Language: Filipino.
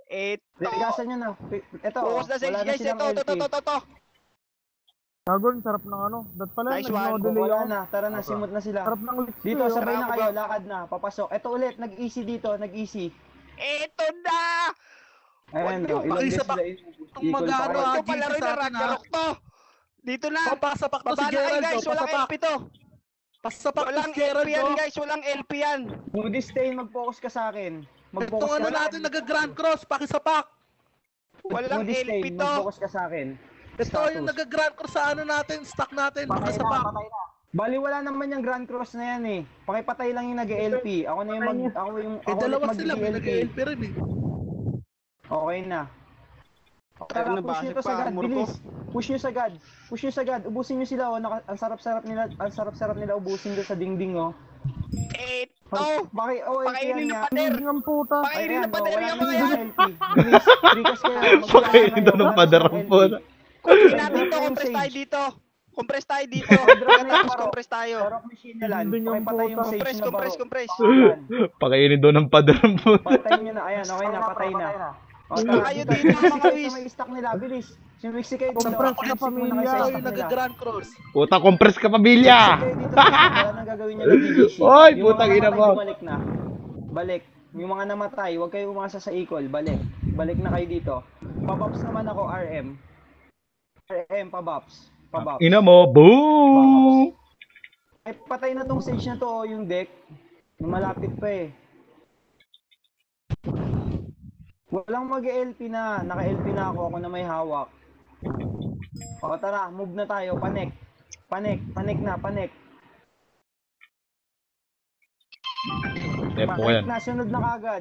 Ligasan nyo na. Ito, Focus na wala na guys, silang LP. ito. Gagon, sarap ng ano. Dat pala, Nice one. nag-no-delay Wala ako. na, tara na, simot na sila. Sarap ng lips Dito, ko, sabay na Bravo, kayo, bro. lakad na, papasok. Ito ulit, nag-easy dito, nag-easy. Ito na! Ayan, Wag ilang beses Pakisapak. sila equal pa Mag-ano, kayo. Ito pala rin na Ragnarok to. Dito na. Pasapak to si Baba na kayo Gerald, guys, walang pasapak. LP to. Pasapak to Walang si Gerald, LP yan guys, walang LP yan. Moody Stain, mag-focus ka sa akin. Mag-focus Itong ano ka natin, nag-Grand Cross, pakisapak. Walang Moody LP Stain, to. mag-focus ka sa akin. Ito yung nag-Grand Cross sa ano natin, stock natin, pakisapak. Bali, wala naman yung Grand Cross na yan eh. Pakipatay lang yung nag-LP. Ako na yung ako Eh, dalawa sila, may mag-LP. nag-LP rin eh. Okay na. Tara, Ano push ba? nyo to sa God, Armor ko? bilis. Push nyo sa God. Push nyo sa God. Ubusin nyo sila, oh. Ang sarap-sarap nila ubusin doon sa dingding, oh. Ito. Pakainin ng pader. Ang puta. Pakainin ng pader yung mga mga yan. LP. Bilis, trikas kayo. Pakainin daw ng pader ang puta. Compress natin to, compress tayo dito. Compress tayo dito. Tapos compress tayo. Barok machine na lang. Dingding ang Pakipatay yung puta. sage na barok. Compress. Ayan. Pakainin daw ng pader ang puta. Patay nyo na. Ayan, okay na. Patay na. O, tara, Kayo dito. dito, mga Mixi wis. kayo, may stock nila. Bilis. Sumixi kayo dito. Compress na Mixi muna pamilya. kayo sa Ito stock yung nila. nag-Grand Cross. Puta, compress ka pamilya! Kayo dito, wala nang gagawin nyo ng GGC. Oy, Yung putang mga ina namatay, mo. Bumalik na. Balik. Yung mga namatay, huwag kayo umasa sa equal. Balik. Balik na kayo dito. Pabops naman ako, RM. RM, pabops. Pabops. Ina mo, boom! Ay, patay na tong sage na to, oh, yung deck. Malapit pa eh. Walang mag-LP na. Naka-LP na ako na may hawak. O tara, move na tayo. Panik. Panik na. Tempo ko yan. Panik na, sunod na kagad.